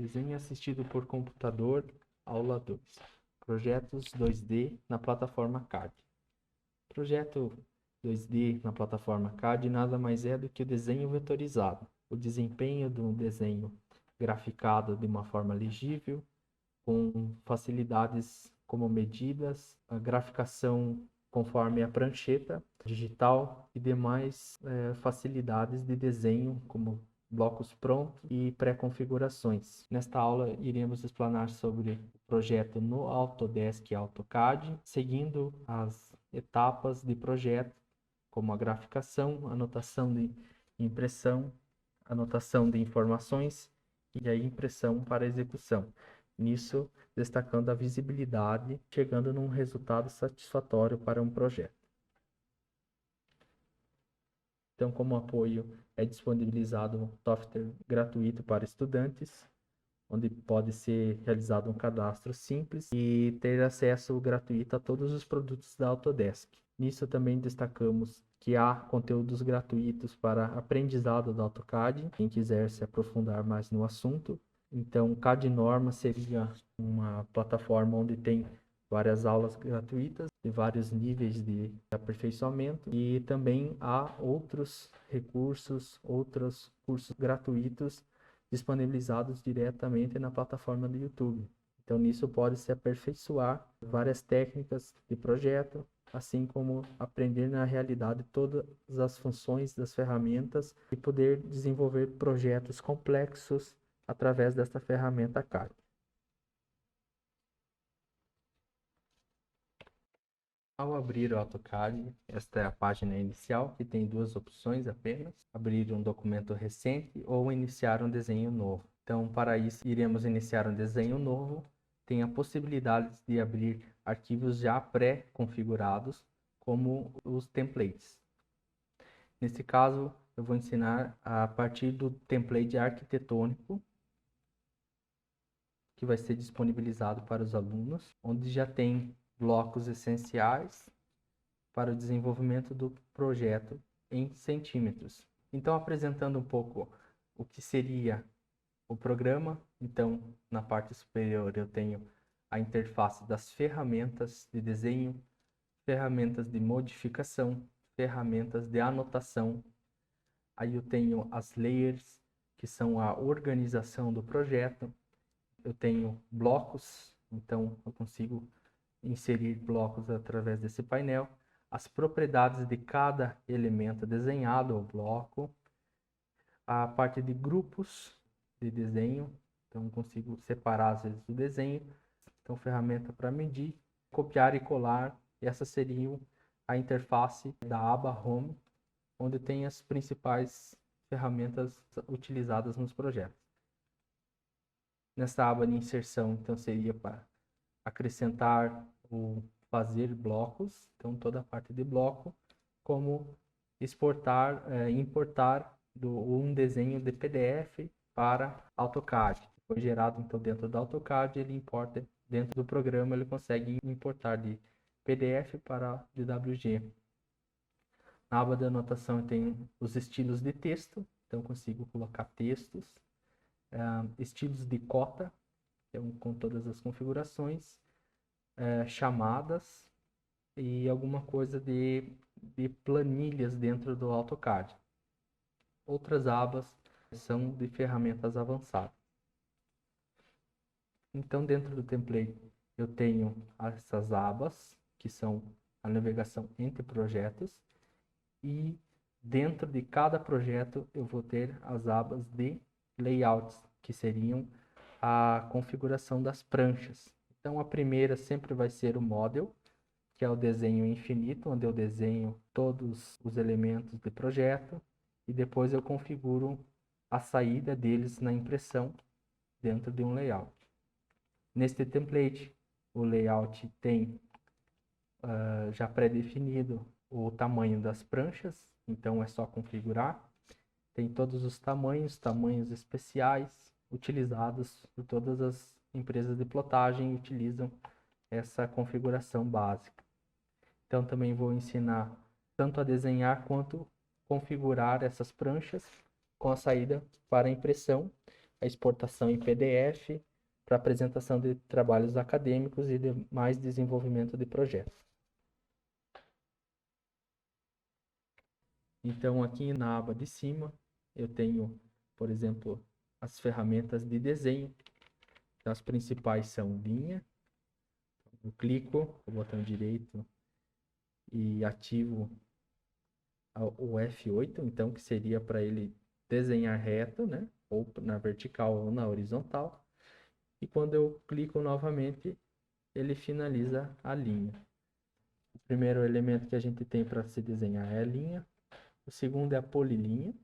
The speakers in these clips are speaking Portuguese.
Desenho assistido por computador, aula 2. Projetos 2D na plataforma CAD. Projeto 2D na plataforma CAD nada mais é do que o desenho vetorizado, o desempenho de um desenho graficado de uma forma legível, com facilidades como medidas, a graficação conforme a prancheta digital e demais facilidades de desenho, como blocos prontos e pré-configurações. Nesta aula, iremos explanar sobre o projeto no Autodesk AutoCAD, seguindo as etapas de projeto, como a graficação, anotação de impressão, anotação de informações e a impressão para execução. Nisso, destacando a visibilidade, chegando num resultado satisfatório para um projeto. Então, como apoio, é disponibilizado um software gratuito para estudantes, onde pode ser realizado um cadastro simples e ter acesso gratuito a todos os produtos da Autodesk. Nisso também destacamos que há conteúdos gratuitos para aprendizado do AutoCAD, quem quiser se aprofundar mais no assunto. Então, CAD Norma seria uma plataforma onde tem várias aulas gratuitas de vários níveis de aperfeiçoamento e também há outros recursos, outros cursos gratuitos disponibilizados diretamente na plataforma do YouTube. Então, nisso pode-se aperfeiçoar várias técnicas de projeto, assim como aprender na realidade todas as funções das ferramentas e poder desenvolver projetos complexos através desta ferramenta CAD. Ao abrir o AutoCAD, esta é a página inicial, que tem duas opções apenas: abrir um documento recente ou iniciar um desenho novo. Então, para isso, iremos iniciar um desenho novo. Tem a possibilidade de abrir arquivos já pré-configurados, como os templates. Nesse caso, eu vou ensinar a partir do template arquitetônico, que vai ser disponibilizado para os alunos, onde já tem blocos essenciais para o desenvolvimento do projeto em centímetros. Então, apresentando um pouco o que seria o programa, então, na parte superior eu tenho a interface das ferramentas de desenho, ferramentas de modificação, ferramentas de anotação. Aí eu tenho as layers, que são a organização do projeto. Eu tenho blocos, então eu consigo inserir blocos através desse painel, as propriedades de cada elemento desenhado ou bloco, a parte de grupos de desenho, então consigo separar às vezes o desenho, então ferramenta para medir, copiar e colar, e essa seria a interface da aba Home, onde tem as principais ferramentas utilizadas nos projetos. Nessa aba de inserção, então seria para acrescentar ou fazer blocos, então toda a parte de bloco, como exportar, importar um desenho de PDF para AutoCAD. Foi gerado então dentro do AutoCAD, ele importa dentro do programa, ele consegue importar de PDF para DWG. Na aba de anotação tem os estilos de texto, então consigo colocar textos, estilos de cota, então, com todas as configurações, chamadas e alguma coisa de planilhas dentro do AutoCAD. Outras abas são de ferramentas avançadas. Então, dentro do template, eu tenho essas abas, que são a navegação entre projetos, e dentro de cada projeto eu vou ter as abas de layouts, que seriam a configuração das pranchas. Então, a primeira sempre vai ser o model, que é o desenho infinito, onde eu desenho todos os elementos do projeto e depois eu configuro a saída deles na impressão dentro de um layout. Neste template, o layout tem já pré-definido o tamanho das pranchas, então é só configurar. Tem todos os tamanhos especiais utilizados por todas as empresas de plotagem, utilizam essa configuração básica. Então também vou ensinar tanto a desenhar quanto configurar essas pranchas com a saída para impressão a exportação em PDF para apresentação de trabalhos acadêmicos e mais desenvolvimento de projetos. Então, aqui na aba de cima, eu tenho, por exemplo, as ferramentas de desenho. As principais são linha. Eu clico com o botão direito e ativo o F8, então, que seria para ele desenhar reto, né? Ou na vertical ou na horizontal. E quando eu clico novamente, ele finaliza a linha. O primeiro elemento que a gente tem para se desenhar é a linha. O segundo é a polilinha.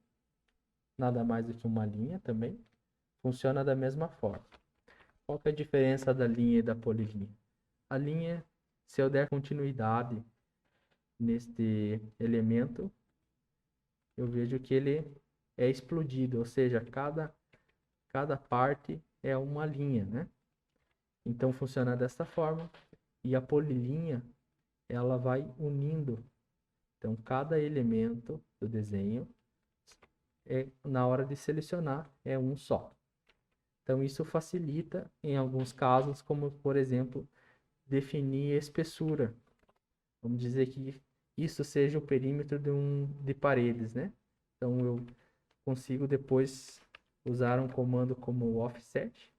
Nada mais do que uma linha também. Funciona da mesma forma. Qual que é a diferença da linha e da polilinha? A linha, se eu der continuidade neste elemento, eu vejo que ele é explodido, ou seja, cada parte é uma linha, né? Então funciona dessa forma. E a polilinha, ela vai unindo. Então cada elemento do desenho, na hora de selecionar, é um só. Então isso facilita em alguns casos, como por exemplo, definir espessura. Vamos dizer que isso seja o perímetro de paredes, né? Então eu consigo depois usar um comando como offset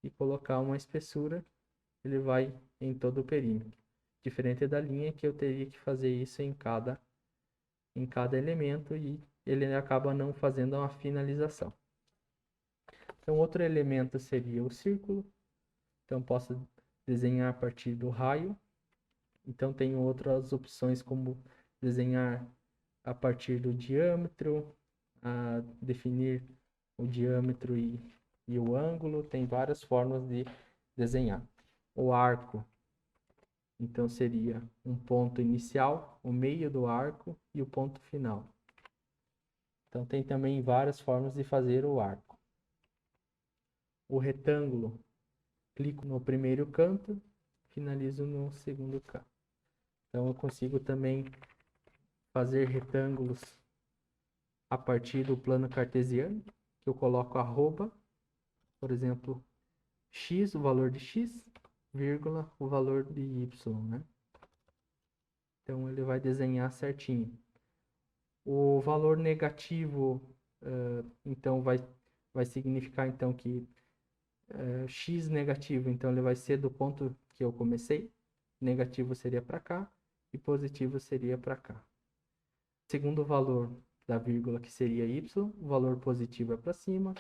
e colocar uma espessura, ele vai em todo o perímetro. Diferente da linha que eu teria que fazer isso em cada elemento e ele acaba não fazendo uma finalização. Então outro elemento seria o círculo. Então posso desenhar a partir do raio. Então tenho outras opções como desenhar a partir do diâmetro, definir o diâmetro e o ângulo. Tem várias formas de desenhar. O arco, então seria um ponto inicial, o meio do arco e o ponto final. Então tem também várias formas de fazer o arco. O retângulo, clico no primeiro canto, finalizo no segundo canto. Então eu consigo também fazer retângulos a partir do plano cartesiano, que eu coloco arroba, por exemplo, x, o valor de x, vírgula, o valor de y, né? Então ele vai desenhar certinho. O valor negativo, então vai significar então que x negativo, então ele vai ser do ponto que eu comecei, negativo seria para cá e positivo seria para cá. Segundo valor da vírgula, que seria y, o valor positivo é para cima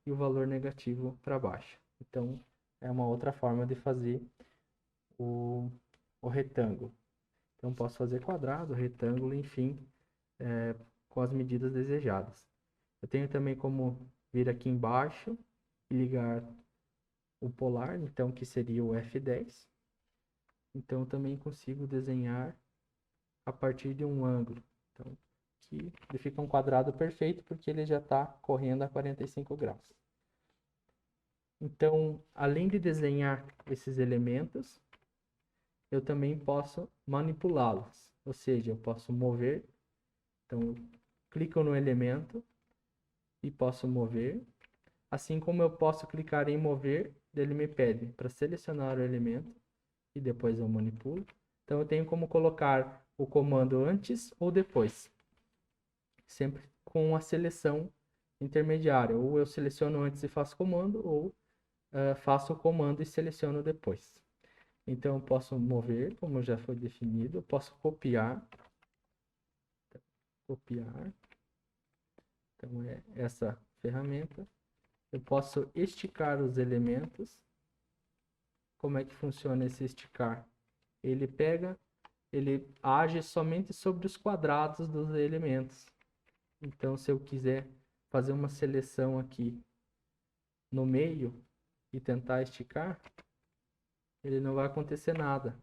e o valor negativo para baixo. Então é uma outra forma de fazer o retângulo. Então posso fazer quadrado, retângulo, enfim, com as medidas desejadas. Eu tenho também como vir aqui embaixo e ligar o polar, então que seria o F10. Então também consigo desenhar a partir de um ângulo. Então aqui ele fica um quadrado perfeito porque ele já está correndo a 45 graus. Então, além de desenhar esses elementos, eu também posso manipulá-los. Ou seja, eu posso mover. Então, eu clico no elemento e posso mover. Assim como eu posso clicar em mover, ele me pede para selecionar o elemento e depois eu manipulo. Então eu tenho como colocar o comando antes ou depois. Sempre com a seleção intermediária. Ou eu seleciono antes e faço comando, ou faço o comando e seleciono depois. Então eu posso mover, como já foi definido. Eu posso copiar. Copiar. Então é essa ferramenta. Eu posso esticar os elementos. Como é que funciona esse esticar? Ele age somente sobre os quadrados dos elementos. Então, se eu quiser fazer uma seleção aqui no meio e tentar esticar, ele não vai acontecer nada.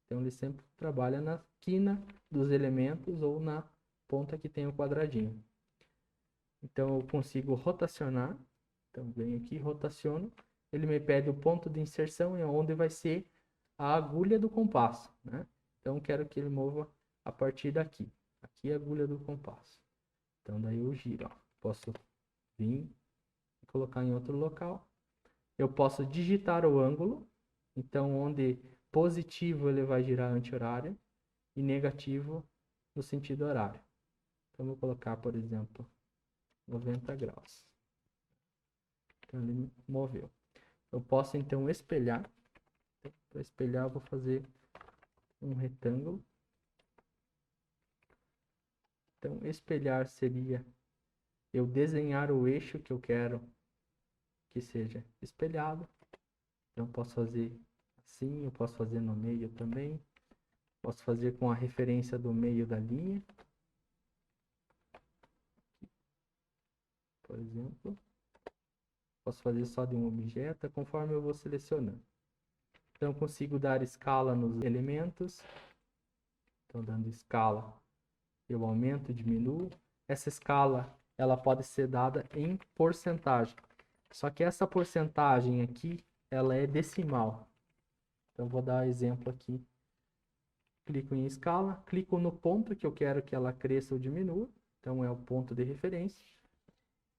Então, ele sempre trabalha na quina dos elementos ou na ponta que tem o quadradinho. Então, eu consigo rotacionar. Então, venho aqui, rotaciono. Ele me pede o ponto de inserção e onde vai ser a agulha do compasso, né? Então, quero que ele mova a partir daqui. Aqui é a agulha do compasso. Então, daí eu giro, ó. Posso vir colocar em outro local. Eu posso digitar o ângulo, então onde positivo ele vai girar anti-horário e negativo no sentido horário. Então vou colocar, por exemplo, 90 graus. Então ele moveu. Eu posso então espelhar. Para espelhar eu vou fazer um retângulo. Então espelhar seria eu desenhar o eixo que eu quero que seja espelhado. Então posso fazer assim, eu posso fazer no meio também. Posso fazer com a referência do meio da linha. Por exemplo. Posso fazer só de um objeto, conforme eu vou selecionando. Então eu consigo dar escala nos elementos. Então dando escala, eu aumento, diminuo. Essa escala, ela pode ser dada em porcentagem. Só que essa porcentagem aqui, ela é decimal. Então vou dar exemplo aqui. Clico em escala, clico no ponto que eu quero que ela cresça ou diminua. Então é o ponto de referência.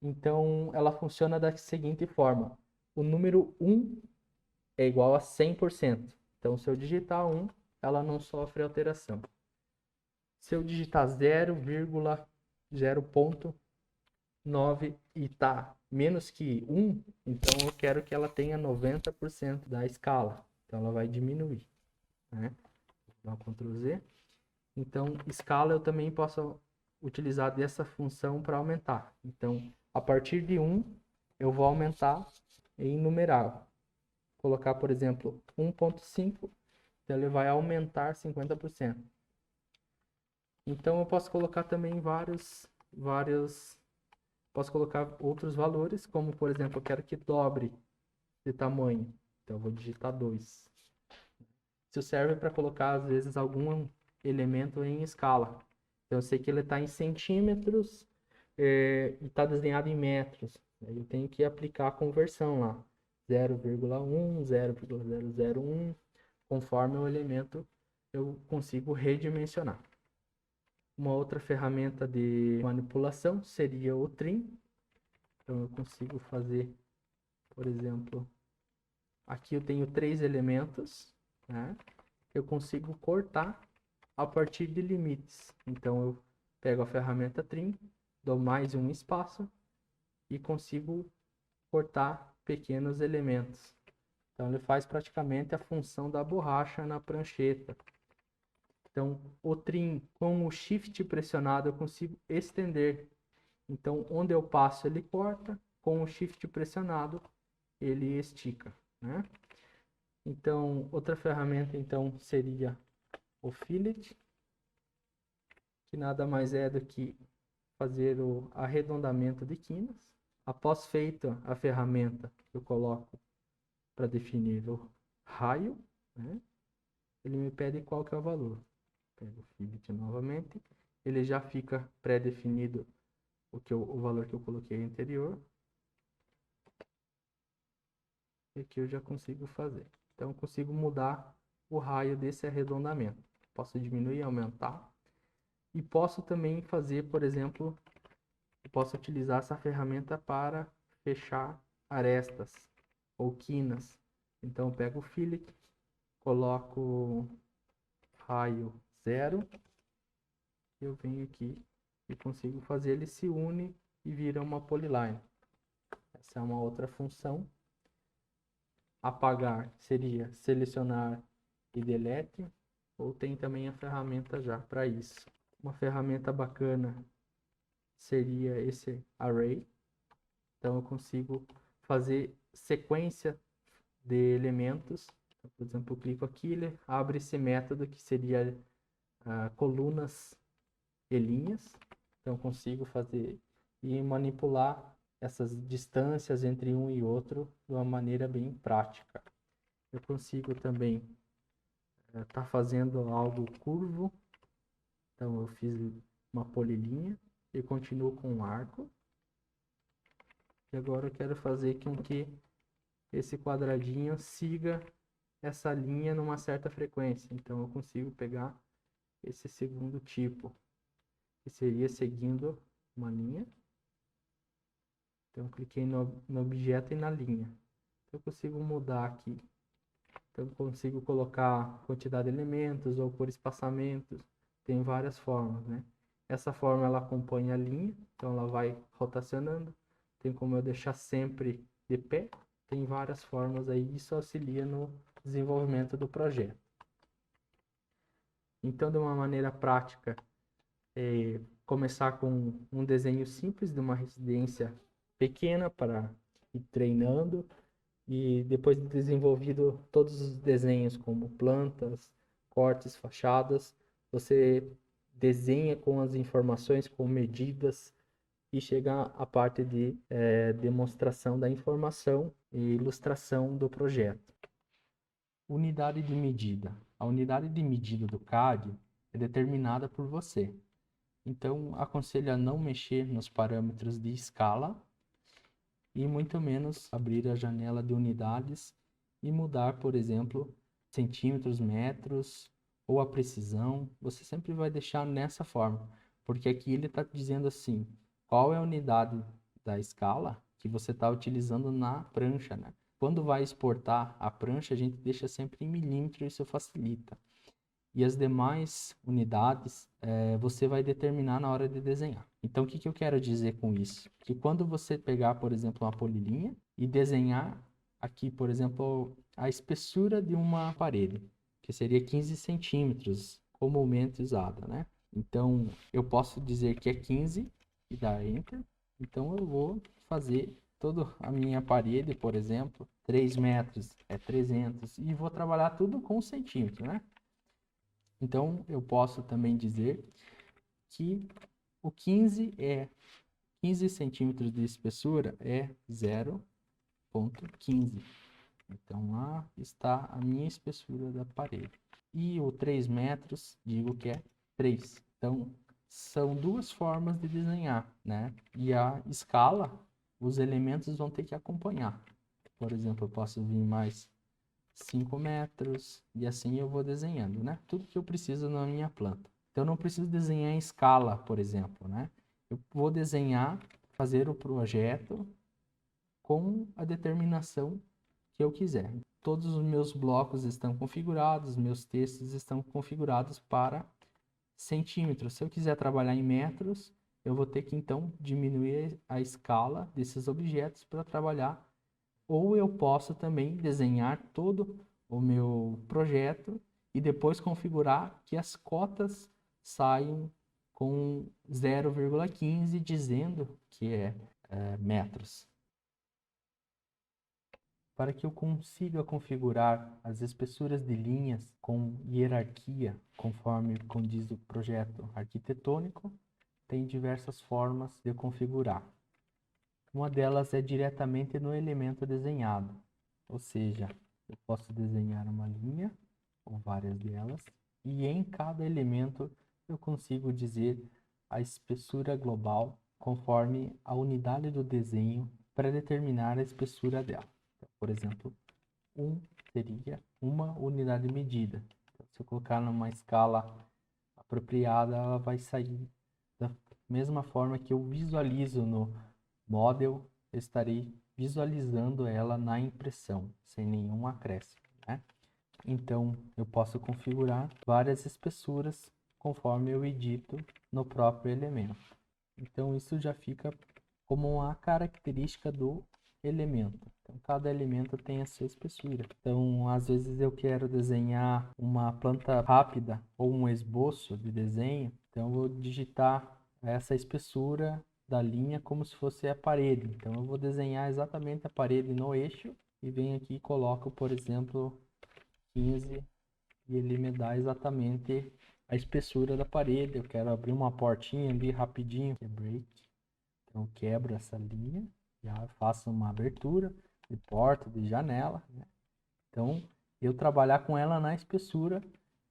Então ela funciona da seguinte forma. O número 1 é igual a 100%. Então se eu digitar 1, ela não sofre alteração. Se eu digitar 0,9 e tá menos que 1, então eu quero que ela tenha 90% da escala. Então ela vai diminuir, né? Vou dar um Ctrl Z. Então, escala eu também posso utilizar dessa função para aumentar. Então, a partir de 1, eu vou aumentar em numerável. Colocar, por exemplo, 1.5, então ele vai aumentar 50%. Então, eu posso colocar também posso colocar outros valores, como, por exemplo, eu quero que dobre de tamanho. Então, eu vou digitar 2. Isso serve para colocar, às vezes, algum elemento em escala. Então, eu sei que ele está em centímetros e está desenhado em metros. Aí eu tenho que aplicar a conversão lá. 0,1, 0,001. Conforme o elemento, eu consigo redimensionar. Uma outra ferramenta de manipulação seria o trim. Então, eu consigo fazer, por exemplo, aqui eu tenho 3 elementos, né? Eu consigo cortar a partir de limites. Então eu pego a ferramenta trim, dou mais um espaço e consigo cortar pequenos elementos. Então ele faz praticamente a função da borracha na prancheta. Então o trim com o shift pressionado eu consigo estender. Então onde eu passo ele corta, com o shift pressionado ele estica, né? Então outra ferramenta então seria o fillet, que nada mais é do que fazer o arredondamento de quinas. Após feita a ferramenta, eu coloco para definir o raio, né? Ele me pede qual que é o valor. Pego o fillet novamente, ele já fica pré-definido o valor que eu coloquei anterior. E aqui eu já consigo fazer. Então eu consigo mudar o raio desse arredondamento. Posso diminuir e aumentar. E posso também fazer, por exemplo, eu posso utilizar essa ferramenta para fechar arestas ou quinas. Então eu pego o fillet, coloco raio 0, eu venho aqui e consigo fazer, ele se une e vira uma polyline. Essa é uma outra função. Apagar seria selecionar e delete, ou tem também a ferramenta já para isso. Uma ferramenta bacana seria esse array. Então eu consigo fazer sequência de elementos. Então, por exemplo, eu clico aqui, ele abre esse método que seria colunas e linhas. Então eu consigo fazer e manipular essas distâncias entre um e outro de uma maneira bem prática. Eu consigo também estar fazendo algo curvo. Então eu fiz uma polilinha e continuo com um arco. E agora eu quero fazer com que esse quadradinho siga essa linha numa certa frequência. Então eu consigo pegar esse segundo tipo, que seria seguindo uma linha. Então, eu cliquei no objeto e na linha. Eu consigo mudar aqui. Então, eu consigo colocar quantidade de elementos ou por espaçamentos. Tem várias formas, né? Essa forma, ela acompanha a linha. Então, ela vai rotacionando. Tem como eu deixar sempre de pé. Tem várias formas aí. Isso auxilia no desenvolvimento do projeto. Então, de uma maneira prática, começar com um desenho simples de uma residência pequena para ir treinando e depois de desenvolvido todos os desenhos como plantas, cortes, fachadas, você desenha com as informações, com medidas e chega à parte de demonstração da informação e ilustração do projeto. Unidade de medida. A unidade de medida do CAD é determinada por você. Então, aconselho a não mexer nos parâmetros de escala e muito menos abrir a janela de unidades e mudar, por exemplo, centímetros, metros ou a precisão. Você sempre vai deixar nessa forma, porque aqui ele está dizendo assim, qual é a unidade da escala que você está utilizando na prancha, né? Quando vai exportar a prancha, a gente deixa sempre em milímetro, isso facilita. E as demais unidades você vai determinar na hora de desenhar. Então, o que eu quero dizer com isso? Que quando você pegar, por exemplo, uma polilinha e desenhar aqui, por exemplo, a espessura de uma parede, que seria 15 centímetros, comumente usada, né? Então, eu posso dizer que é 15 e dar Enter. Então, eu vou fazer toda a minha parede, por exemplo, 3 metros é 300 e vou trabalhar tudo com centímetro, né? Então, eu posso também dizer que o 15 centímetros de espessura é 0,15. Então, lá está a minha espessura da parede. E o 3 metros, digo que é 3. Então, são duas formas de desenhar, né? E a escala, os elementos vão ter que acompanhar. Por exemplo, eu posso vir mais 5 metros, e assim eu vou desenhando, né? Tudo que eu preciso na minha planta. Então, eu não preciso desenhar em escala, por exemplo, né? Eu vou desenhar, fazer o projeto com a determinação que eu quiser. Todos os meus blocos estão configurados, meus textos estão configurados para centímetros. Se eu quiser trabalhar em metros, eu vou ter que, então, diminuir a escala desses objetos para trabalhar. Ou eu posso também desenhar todo o meu projeto e depois configurar que as cotas saiam com 0,15 dizendo que é metros. Para que eu consiga configurar as espessuras de linhas com hierarquia, conforme condiz o projeto arquitetônico, tem diversas formas de configurar. Uma delas é diretamente no elemento desenhado, ou seja, eu posso desenhar uma linha, ou várias delas, e em cada elemento eu consigo dizer a espessura global conforme a unidade do desenho para determinar a espessura dela. Então, por exemplo, 1 seria uma unidade de medida. Então, se eu colocar numa escala apropriada, ela vai sair da mesma forma que eu visualizo no Model, eu estarei visualizando ela na impressão, sem nenhum acréscimo, né? Então, eu posso configurar várias espessuras conforme eu edito no próprio elemento. Então, isso já fica como uma característica do elemento. Então, cada elemento tem a sua espessura. Então, às vezes eu quero desenhar uma planta rápida ou um esboço de desenho. Então, eu vou digitar essa espessura da linha como se fosse a parede. Então, eu vou desenhar exatamente a parede no eixo e venho aqui e coloco, por exemplo, 15 e ele me dá exatamente a espessura da parede. Eu quero abrir uma portinha ali rapidinho, break. Então, quebro essa linha, já faço uma abertura de porta, de janela, né? Então, eu trabalhar com ela na espessura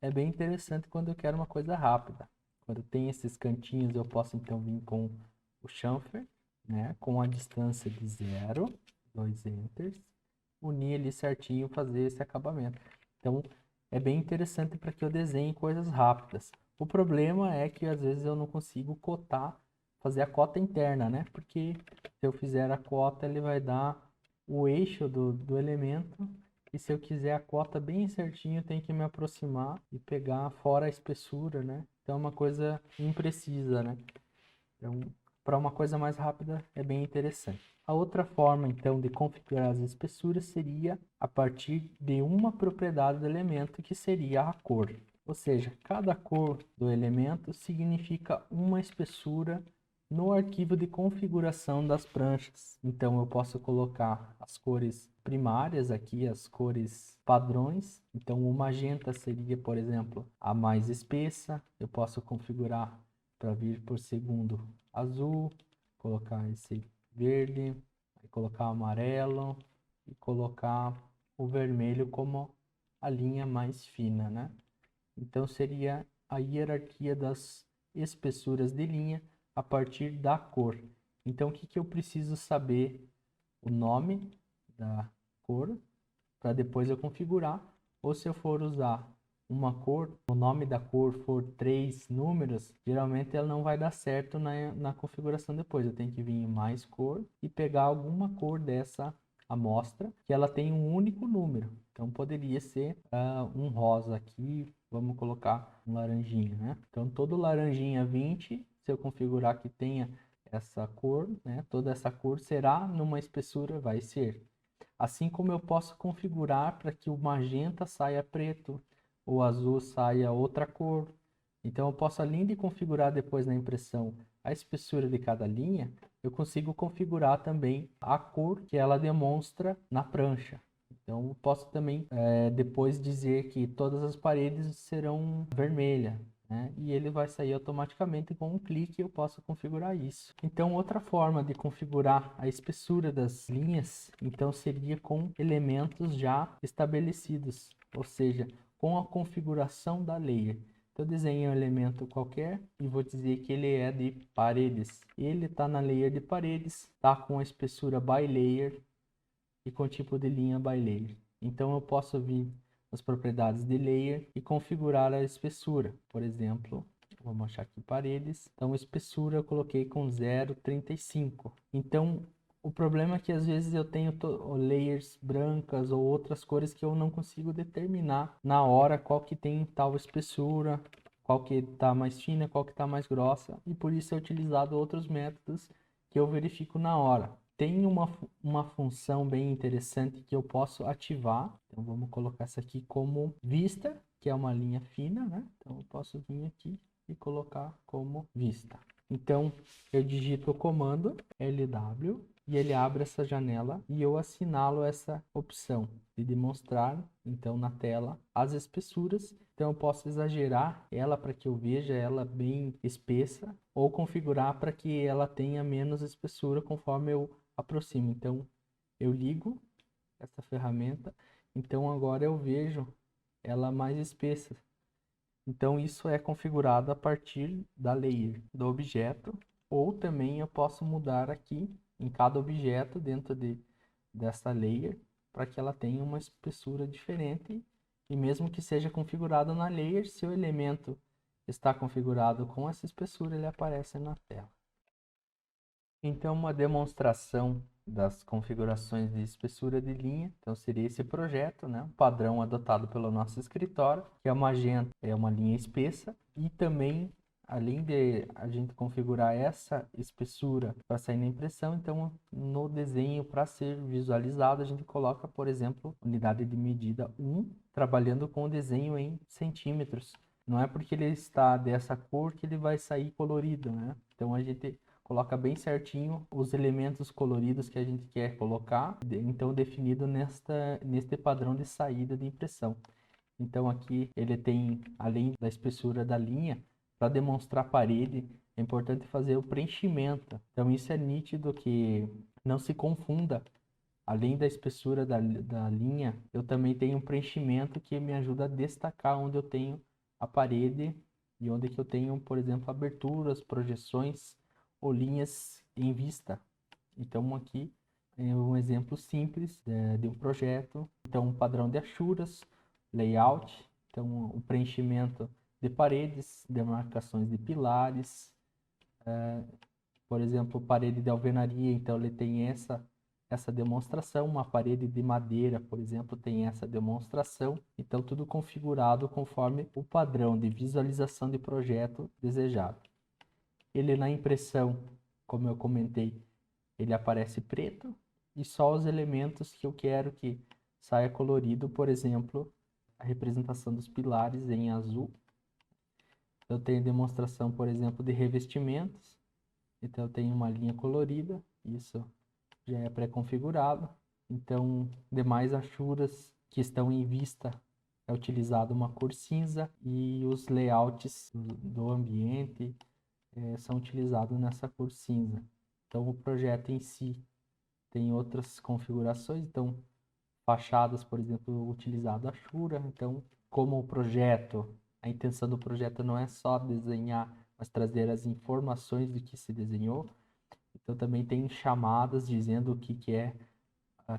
é bem interessante quando eu quero uma coisa rápida. Quando tem esses cantinhos, eu posso então vir com o chamfer, né? Com a distância de 0, 2 enters, unir ali certinho, fazer esse acabamento. Então, é bem interessante para que eu desenhe coisas rápidas. O problema é que às vezes eu não consigo cotar fazer a cota interna, né? Porque se eu fizer a cota, ele vai dar o eixo do elemento. E se eu quiser a cota bem certinho, eu tenho que me aproximar e pegar fora a espessura, né? Então é uma coisa imprecisa, né? Então, para uma coisa mais rápida, é bem interessante. A outra forma, então, de configurar as espessuras seria a partir de uma propriedade do elemento, que seria a cor. Ou seja, cada cor do elemento significa uma espessura no arquivo de configuração das pranchas. Então, eu posso colocar as cores primárias aqui, as cores padrões. Então, o magenta seria, por exemplo, a mais espessa. Eu posso configurar para vir por segundo azul, colocar esse verde, colocar amarelo e colocar o vermelho como a linha mais fina, né? Então seria a hierarquia das espessuras de linha a partir da cor. Então o que eu preciso saber? O nome da cor para depois eu configurar, ou se eu for usar uma cor, o nome da cor for 3 números, geralmente ela não vai dar certo na configuração depois. Eu tenho que vir em mais cor e pegar alguma cor dessa amostra que ela tem um único número. Então poderia ser um rosa aqui, vamos colocar um laranjinha, né? Então todo laranjinha 20, se eu configurar que tenha essa cor, né? Toda essa cor será numa espessura, vai ser. Assim como eu posso configurar para que o magenta saia preto, o azul saia outra cor. Então eu posso, além de configurar depois na impressão a espessura de cada linha, eu consigo configurar também a cor que ela demonstra na prancha. Então eu posso também depois dizer que todas as paredes serão vermelhas, né? E ele vai sair automaticamente com um clique. Eu posso configurar isso. Então outra forma de configurar a espessura das linhas, então seria com elementos já estabelecidos, ou seja, com a configuração da layer. Então eu desenho um elemento qualquer e vou dizer que ele é de paredes. Ele está na layer de paredes, está com a espessura by layer e com o tipo de linha by layer. Então eu posso vir nas propriedades de layer e configurar a espessura. Por exemplo, vamos achar aqui paredes. Então espessura eu coloquei com 0,35. Então o problema é que às vezes eu tenho layers brancas ou outras cores que eu não consigo determinar na hora qual que tem tal espessura, qual que está mais fina, qual que está mais grossa, e por isso é utilizado outros métodos que eu verifico na hora. Tem uma função bem interessante que eu posso ativar. Então vamos colocar essa aqui como vista, que é uma linha fina, né? Então eu posso vir aqui e colocar como vista. Então eu digito o comando LW e ele abre essa janela e eu assinalo essa opção de demonstrar, então, na tela as espessuras. Então eu posso exagerar ela para que eu veja ela bem espessa ou configurar para que ela tenha menos espessura conforme eu aproximo. Então eu ligo essa ferramenta, então agora eu vejo ela mais espessa. Então isso é configurado a partir da layer do objeto, ou também eu posso mudar aqui em cada objeto dentro dessa layer para que ela tenha uma espessura diferente. E mesmo que seja configurado na layer, se o elemento está configurado com essa espessura, ele aparece na tela. Então, uma demonstração das configurações de espessura de linha, então seria esse projeto, né? Um padrão adotado pelo nosso escritório, que é magenta, é uma linha espessa, e também, além de a gente configurar essa espessura para sair na impressão, então no desenho, para ser visualizado, a gente coloca, por exemplo, unidade de medida 1, trabalhando com o desenho em centímetros. Não é porque ele está dessa cor que ele vai sair colorido, né? Então a gente coloca bem certinho os elementos coloridos que a gente quer colocar, então definido neste padrão de saída de impressão. Então aqui ele tem, além da espessura da linha, para demonstrar a parede, é importante fazer o preenchimento. Então isso é nítido que não se confunda. Além da espessura da linha, eu também tenho um preenchimento que me ajuda a destacar onde eu tenho a parede e onde que eu tenho, por exemplo, aberturas, projeções ou linhas em vista. Então aqui é um exemplo simples de um projeto. Então um padrão de achuras, layout, então o preenchimento de paredes, demarcações de pilares, Por exemplo, parede de alvenaria, então ele tem essa demonstração. Uma parede de madeira, por exemplo, tem essa demonstração. Então, tudo configurado conforme o padrão de visualização de projeto desejado. Ele na impressão, como eu comentei, ele aparece preto e só os elementos que eu quero que saia colorido, por exemplo, a representação dos pilares em azul. Eu tenho demonstração, por exemplo, de revestimentos. Então, eu tenho uma linha colorida, isso já é pré-configurado. Então, demais achuras que estão em vista é utilizado uma cor cinza e os layouts do ambiente são utilizados nessa cor cinza. Então, o projeto em si tem outras configurações. Então, fachadas, por exemplo, utilizado achura. Então, como o projeto, a intenção do projeto não é só desenhar, mas trazer as informações do que se desenhou. Então, também tem chamadas dizendo o que é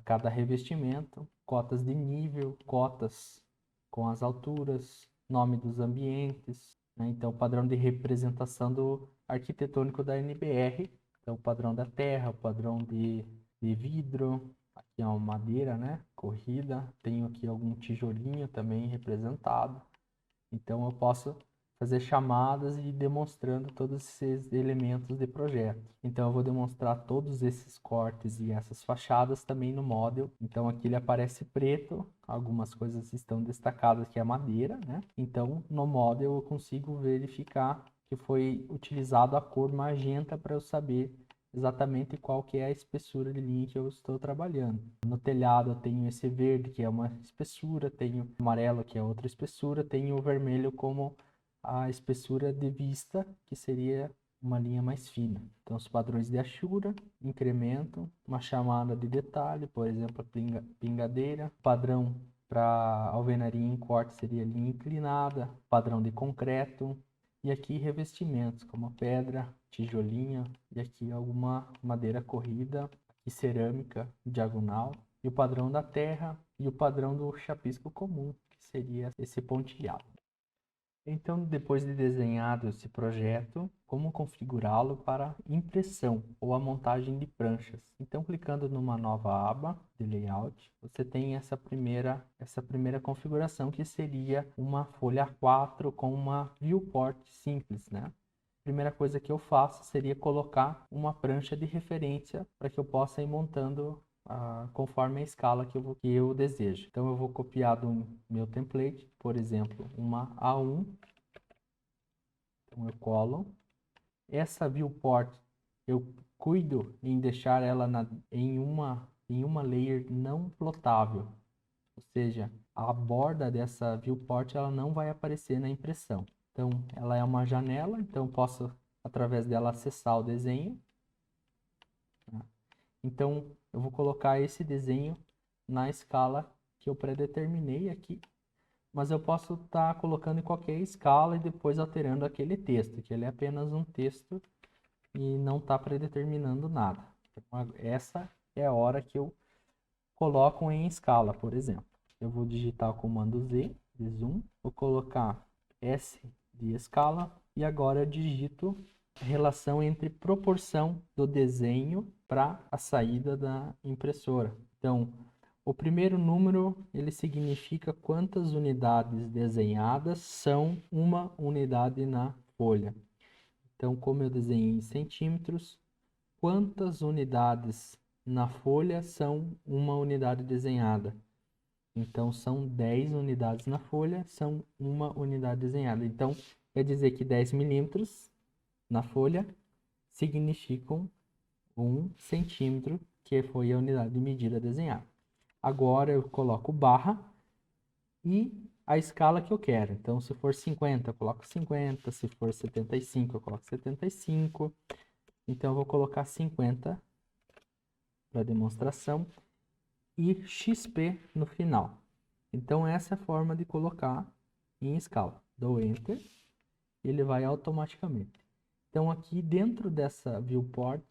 cada revestimento, cotas de nível, cotas com as alturas, nome dos ambientes, né? Então, padrão de representação do arquitetônico da NBR, então o padrão da terra, o padrão de vidro, aqui é uma madeira, né, corrida, tenho aqui algum tijolinho também representado, então eu posso fazer chamadas e demonstrando todos esses elementos de projeto. Então eu vou demonstrar todos esses cortes e essas fachadas também no model. Então aqui ele aparece preto, algumas coisas estão destacadas que é madeira, né? Então no model eu consigo verificar que foi utilizado a cor magenta para eu saber exatamente qual que é a espessura de linha que eu estou trabalhando. No telhado eu tenho esse verde que é uma espessura, tenho o amarelo que é outra espessura, tenho o vermelho como a espessura de vista, que seria uma linha mais fina. Então, os padrões de achura, incremento, uma chamada de detalhe, por exemplo, a pingadeira. Padrão para alvenaria em corte seria linha inclinada, padrão de concreto. E aqui revestimentos, como pedra, tijolinho, e aqui alguma madeira corrida, e cerâmica diagonal. E o padrão da terra e o padrão do chapisco comum, que seria esse pontilhado. Então, depois de desenhado esse projeto, como configurá-lo para impressão ou a montagem de pranchas? Então, clicando numa nova aba de layout, você tem essa primeira configuração, que seria uma folha A4 com uma viewport simples, né? A primeira coisa que eu faço seria colocar uma prancha de referência para que eu possa ir montando conforme a escala que eu desejo. Então, eu vou copiar do meu template, por exemplo, uma A1. Então, eu colo. Essa viewport, eu cuido em deixar ela em uma layer não plotável. Ou seja, a borda dessa viewport ela não vai aparecer na impressão. Então, ela é uma janela, então eu posso, através dela, acessar o desenho. Então, eu vou colocar esse desenho na escala que eu predeterminei aqui, mas eu posso estar colocando em qualquer escala e depois alterando aquele texto, que ele é apenas um texto e não está predeterminando nada. Então, essa é a hora que eu coloco em escala, por exemplo. Eu vou digitar o comando Z de zoom, vou colocar S de escala e agora eu digito a relação entre proporção do desenho para a saída da impressora. Então, o primeiro número, ele significa quantas unidades desenhadas são uma unidade na folha. Então, como eu desenhei em centímetros, quantas unidades na folha são uma unidade desenhada? Então, são 10 unidades na folha, são uma unidade desenhada. Então, quer dizer que 10 milímetros na folha significam 1 centímetro, que foi a unidade de medida desenhada. Agora, eu coloco barra e a escala que eu quero. Então, se for 50, eu coloco 50. Se for 75, eu coloco 75. Então, eu vou colocar 50 para demonstração e XP no final. Então, essa é a forma de colocar em escala. Dou Enter, ele vai automaticamente. Então, aqui dentro dessa viewport,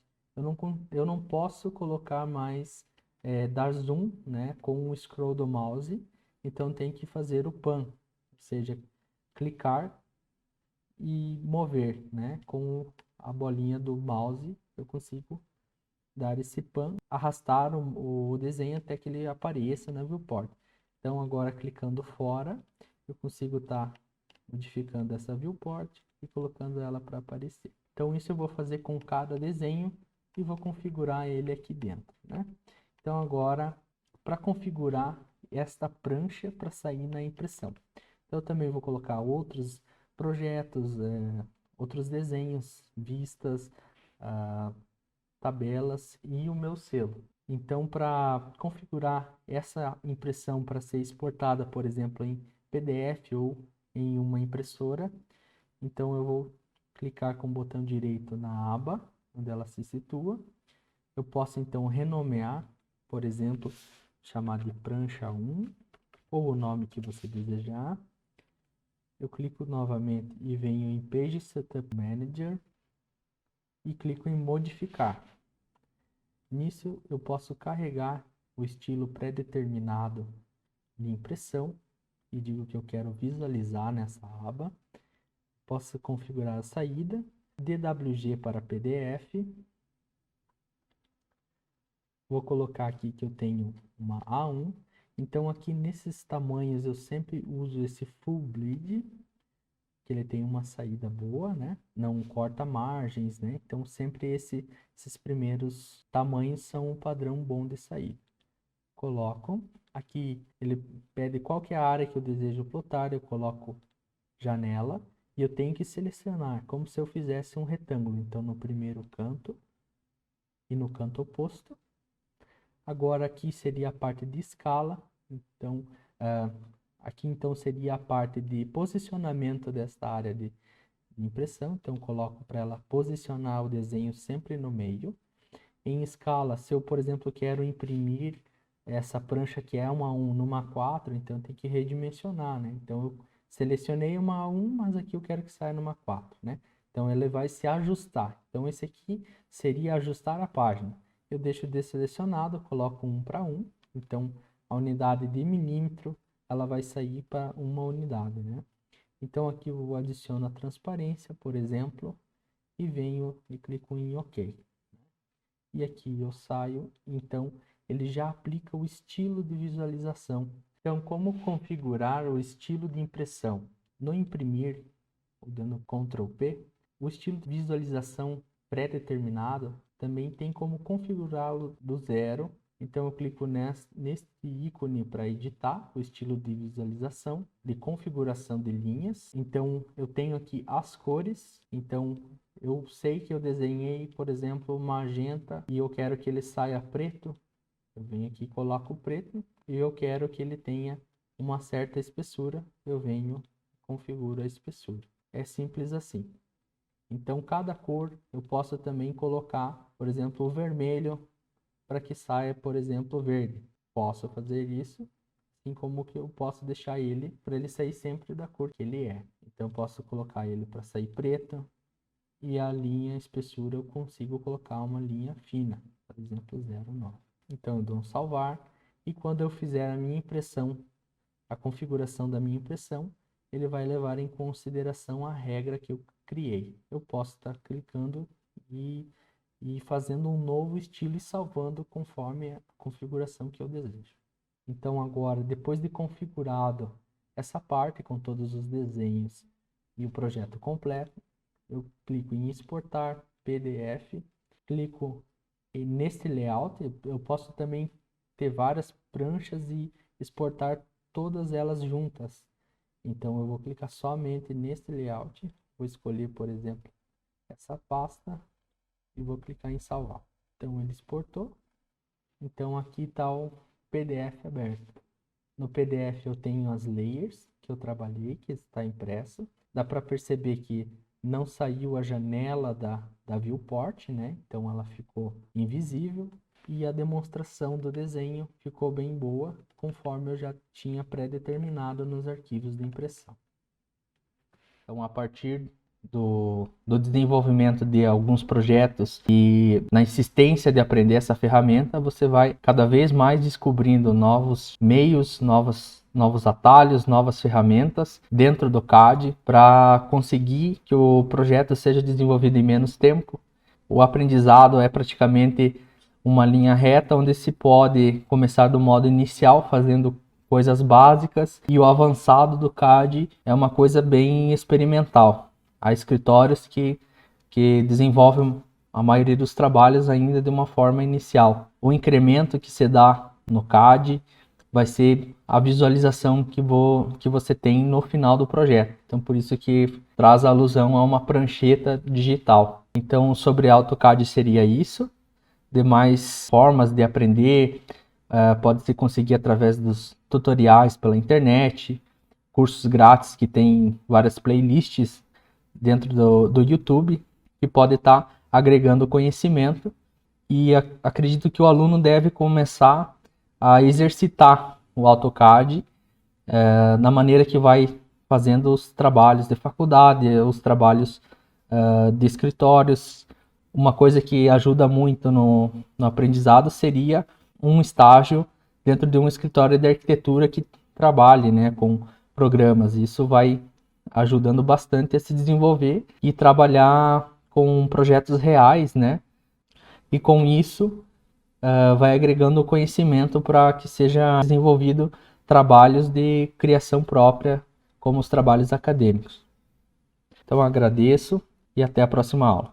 eu não posso colocar mais, dar zoom, né, com o scroll do mouse. Então, tem que fazer o pan, ou seja, clicar e mover, né, com a bolinha do mouse eu consigo dar esse pan, arrastar o desenho até que ele apareça na viewport. Então agora clicando fora, eu consigo estar modificando essa viewport e colocando ela para aparecer. Então isso eu vou fazer com cada desenho e vou configurar ele aqui dentro, né? Então agora, para configurar esta prancha para sair na impressão. Então eu também vou colocar outros projetos, outros desenhos, vistas, tabelas e o meu selo. Então, para configurar essa impressão para ser exportada, por exemplo, em PDF ou em uma impressora, então eu vou clicar com o botão direito na aba onde ela se situa. Eu posso então renomear, por exemplo, chamar de prancha 1 ou o nome que você desejar. Eu clico novamente e venho em Page Setup Manager e clico em modificar. Nisso eu posso carregar o estilo pré-determinado de impressão e digo que eu quero visualizar nessa aba. Posso configurar a saída, DWG para PDF. Vou colocar aqui que eu tenho uma A1. Então aqui nesses tamanhos eu sempre uso esse Full Bleed, que ele tem uma saída boa, né? Não corta margens, né? Então sempre esses primeiros tamanhos são um padrão bom de saída. Coloco. Aqui ele pede qual que é a área que eu desejo plotar, eu coloco janela e eu tenho que selecionar como se eu fizesse um retângulo. Então no primeiro canto e no canto oposto. Agora aqui seria a parte de escala, então aqui então seria a parte de posicionamento desta área de impressão, então coloco para ela posicionar o desenho sempre no meio. Em escala, se eu por exemplo quero imprimir essa prancha que é uma 1 numa 4, então tem que redimensionar, né? Então eu selecionei uma 1, mas aqui eu quero que saia numa 4, né? Então ele vai se ajustar. Então esse aqui seria ajustar a página. Eu deixo desselecionado, coloco 1 para 1. Então a unidade de milímetro ela vai sair para uma unidade, né? Então aqui eu adiciono a transparência, por exemplo, e venho e clico em OK. E aqui eu saio, então ele já aplica o estilo de visualização. Então, como configurar o estilo de impressão? No imprimir, dando Ctrl P, o estilo de visualização pré-determinado também tem como configurá-lo do zero. Então eu clico neste ícone para editar o estilo de visualização, de configuração de linhas. Então eu tenho aqui as cores, então eu sei que eu desenhei, por exemplo, magenta e eu quero que ele saia preto. Eu venho aqui e coloco preto e eu quero que ele tenha uma certa espessura. Eu venho e configuro a espessura. É simples assim. Então cada cor eu posso também colocar, por exemplo, o vermelho para que saia, por exemplo, verde. Posso fazer isso, assim como que eu posso deixar ele para ele sair sempre da cor que ele é. Então eu posso colocar ele para sair preto. E a linha espessura eu consigo colocar uma linha fina, por exemplo 0,9. Então eu dou um salvar e quando eu fizer a minha impressão, a configuração da minha impressão, ele vai levar em consideração a regra que eu criei. Eu posso estar clicando e fazendo um novo estilo e salvando conforme a configuração que eu desejo. Então agora, depois de configurado essa parte com todos os desenhos e o projeto completo, eu clico em exportar PDF, clico neste layout, eu posso também ter várias pranchas e exportar todas elas juntas. Então eu vou clicar somente neste layout, vou escolher, por exemplo, essa pasta e vou clicar em salvar. Então ele exportou, então aqui está o PDF aberto. No PDF eu tenho as layers que eu trabalhei, que está impresso. Dá para perceber que não saiu a janela da viewport, né? Então ela ficou invisível e a demonstração do desenho ficou bem boa, conforme eu já tinha pré-determinado nos arquivos de impressão. Então, a partir do desenvolvimento de alguns projetos e na insistência de aprender essa ferramenta, você vai cada vez mais descobrindo novos meios, novos atalhos, novas ferramentas dentro do CAD para conseguir que o projeto seja desenvolvido em menos tempo O aprendizado é praticamente uma linha reta onde se pode começar do modo inicial fazendo coisas básicas e o avançado do CAD é uma coisa bem experimental. Há escritórios que desenvolvem a maioria dos trabalhos ainda de uma forma inicial. O incremento que se dá no CAD vai ser a visualização que você tem no final do projeto. Então, por isso que traz a alusão a uma prancheta digital. Então, sobre AutoCAD seria isso. Demais formas de aprender pode-se conseguir através dos tutoriais pela internet, cursos grátis que tem várias playlists dentro do YouTube que pode estar agregando conhecimento e acredito que o aluno deve começar a exercitar o AutoCAD na maneira que vai fazendo os trabalhos de faculdade, os trabalhos de escritórios. Uma coisa que ajuda muito no aprendizado seria um estágio dentro de um escritório de arquitetura que trabalhe, né, com programas. Isso vai ajudando bastante a se desenvolver e trabalhar com projetos reais, né? E com isso vai agregando conhecimento para que seja desenvolvido trabalhos de criação própria, como os trabalhos acadêmicos. Então agradeço e até a próxima aula.